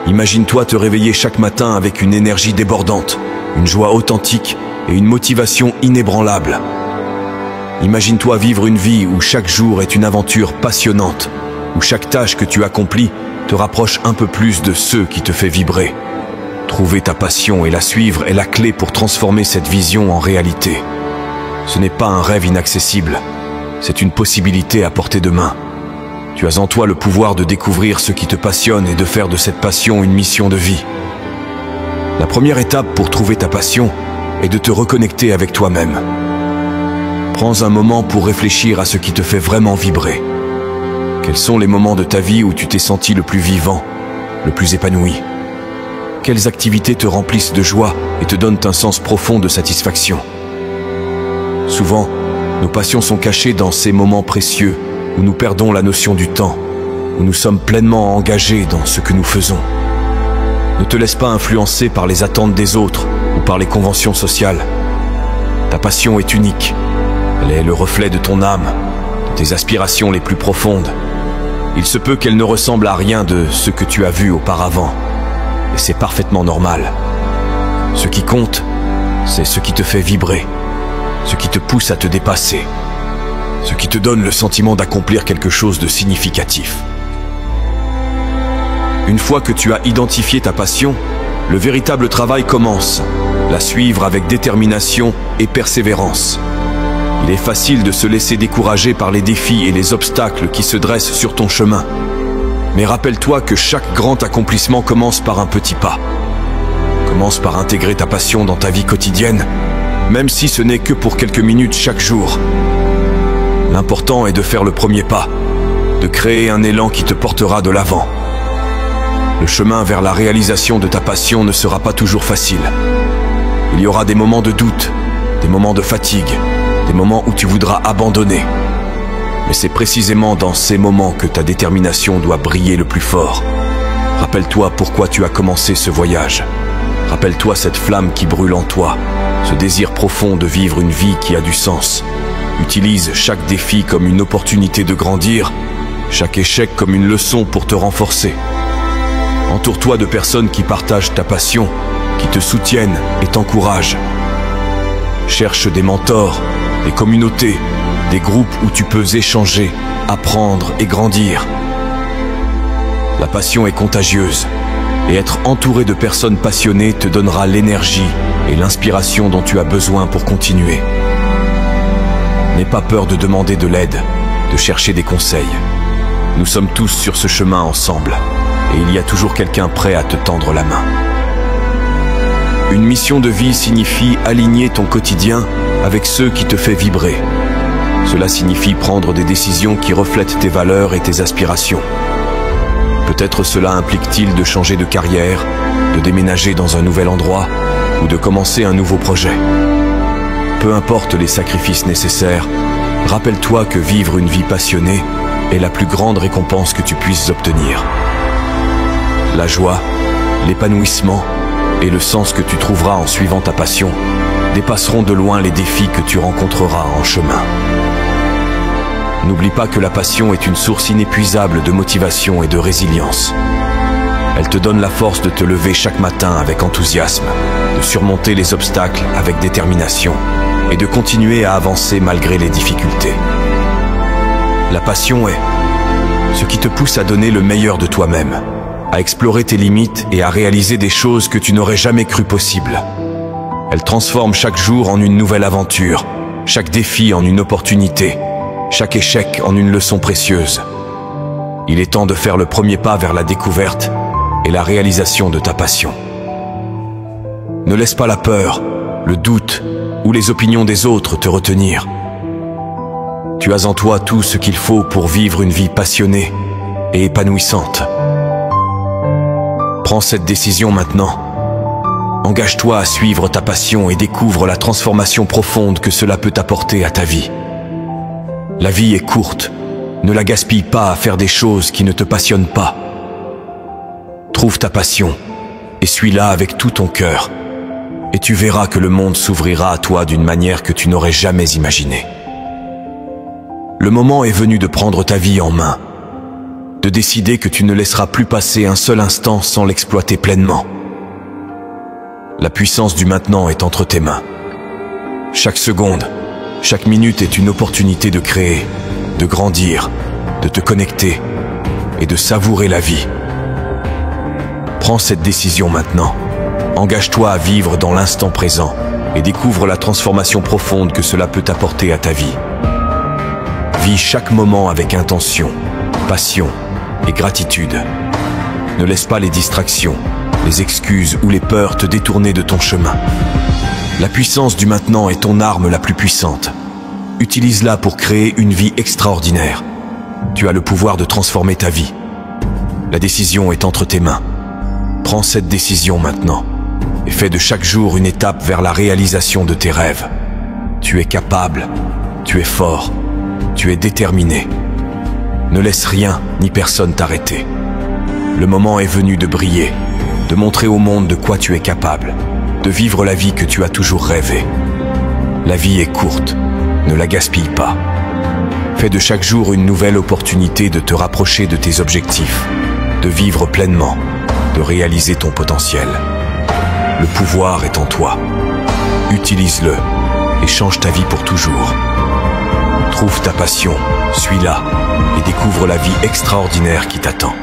Imagine-toi te réveiller chaque matin avec une énergie débordante, une joie authentique et une motivation inébranlable. Imagine-toi vivre une vie où chaque jour est une aventure passionnante, où chaque tâche que tu accomplis te rapproche un peu plus de ce qui te fait vibrer. Trouver ta passion et la suivre est la clé pour transformer cette vision en réalité. Ce n'est pas un rêve inaccessible, c'est une possibilité à portée de main. Tu as en toi le pouvoir de découvrir ce qui te passionne et de faire de cette passion une mission de vie. La première étape pour trouver ta passion est de te reconnecter avec toi-même. Prends un moment pour réfléchir à ce qui te fait vraiment vibrer. Quels sont les moments de ta vie où tu t'es senti le plus vivant, le plus épanoui? Quelles activités te remplissent de joie et te donnent un sens profond de satisfaction? Souvent, nos passions sont cachées dans ces moments précieux où nous perdons la notion du temps, où nous sommes pleinement engagés dans ce que nous faisons. Ne te laisse pas influencer par les attentes des autres ou par les conventions sociales. Ta passion est unique. Elle est le reflet de ton âme, de tes aspirations les plus profondes. Il se peut qu'elle ne ressemble à rien de ce que tu as vu auparavant. Et c'est parfaitement normal. Ce qui compte, c'est ce qui te fait vibrer, ce qui te pousse à te dépasser, ce qui te donne le sentiment d'accomplir quelque chose de significatif. Une fois que tu as identifié ta passion, le véritable travail commence. La suivre avec détermination et persévérance. Il est facile de se laisser décourager par les défis et les obstacles qui se dressent sur ton chemin. Mais rappelle-toi que chaque grand accomplissement commence par un petit pas. Commence par intégrer ta passion dans ta vie quotidienne, même si ce n'est que pour quelques minutes chaque jour. L'important est de faire le premier pas, de créer un élan qui te portera de l'avant. Le chemin vers la réalisation de ta passion ne sera pas toujours facile. Il y aura des moments de doute, des moments de fatigue, des moments où tu voudras abandonner. Mais c'est précisément dans ces moments que ta détermination doit briller le plus fort. Rappelle-toi pourquoi tu as commencé ce voyage. Rappelle-toi cette flamme qui brûle en toi, ce désir profond de vivre une vie qui a du sens. Utilise chaque défi comme une opportunité de grandir, chaque échec comme une leçon pour te renforcer. Entoure-toi de personnes qui partagent ta passion, qui te soutiennent et t'encouragent. Cherche des mentors, des communautés, des groupes où tu peux échanger, apprendre et grandir. La passion est contagieuse, et être entouré de personnes passionnées te donnera l'énergie et l'inspiration dont tu as besoin pour continuer. N'aie pas peur de demander de l'aide, de chercher des conseils. Nous sommes tous sur ce chemin ensemble, et il y a toujours quelqu'un prêt à te tendre la main. Une mission de vie signifie aligner ton quotidien avec ceux qui te fait vibrer. Cela signifie prendre des décisions qui reflètent tes valeurs et tes aspirations. Peut-être cela implique-t-il de changer de carrière, de déménager dans un nouvel endroit ou de commencer un nouveau projet. Peu importe les sacrifices nécessaires, rappelle-toi que vivre une vie passionnée est la plus grande récompense que tu puisses obtenir. La joie, l'épanouissement et le sens que tu trouveras en suivant ta passion dépasseront de loin les défis que tu rencontreras en chemin. N'oublie pas que la passion est une source inépuisable de motivation et de résilience. Elle te donne la force de te lever chaque matin avec enthousiasme, de surmonter les obstacles avec détermination et de continuer à avancer malgré les difficultés. La passion est ce qui te pousse à donner le meilleur de toi-même, à explorer tes limites et à réaliser des choses que tu n'aurais jamais cru possibles. Elle transforme chaque jour en une nouvelle aventure, chaque défi en une opportunité, chaque échec en une leçon précieuse. Il est temps de faire le premier pas vers la découverte et la réalisation de ta passion. Ne laisse pas la peur, le doute ou les opinions des autres te retenir. Tu as en toi tout ce qu'il faut pour vivre une vie passionnée et épanouissante. Prends cette décision maintenant. Engage-toi à suivre ta passion et découvre la transformation profonde que cela peut apporter à ta vie. La vie est courte, ne la gaspille pas à faire des choses qui ne te passionnent pas. Trouve ta passion et suis-la avec tout ton cœur, et tu verras que le monde s'ouvrira à toi d'une manière que tu n'aurais jamais imaginée. Le moment est venu de prendre ta vie en main. de décider que tu ne laisseras plus passer un seul instant sans l'exploiter pleinement. La puissance du maintenant est entre tes mains. Chaque seconde, chaque minute est une opportunité de créer, de grandir, de te connecter et de savourer la vie. Prends cette décision maintenant. Engage-toi à vivre dans l'instant présent et découvre la transformation profonde que cela peut apporter à ta vie. Vis chaque moment avec intention, passion et gratitude. Ne laisse pas les distractions, les excuses ou les peurs te détourner de ton chemin. La puissance du maintenant est ton arme la plus puissante. Utilise-la pour créer une vie extraordinaire. Tu as le pouvoir de transformer ta vie. La décision est entre tes mains. Prends cette décision maintenant et fais de chaque jour une étape vers la réalisation de tes rêves. Tu es capable, tu es fort, tu es déterminé. Ne laisse rien ni personne t'arrêter. Le moment est venu de briller, de montrer au monde de quoi tu es capable, de vivre la vie que tu as toujours rêvé. La vie est courte, ne la gaspille pas. Fais de chaque jour une nouvelle opportunité de te rapprocher de tes objectifs, de vivre pleinement, de réaliser ton potentiel. Le pouvoir est en toi. Utilise-le et change ta vie pour toujours. Trouve ta passion, suis-la et découvre la vie extraordinaire qui t'attend.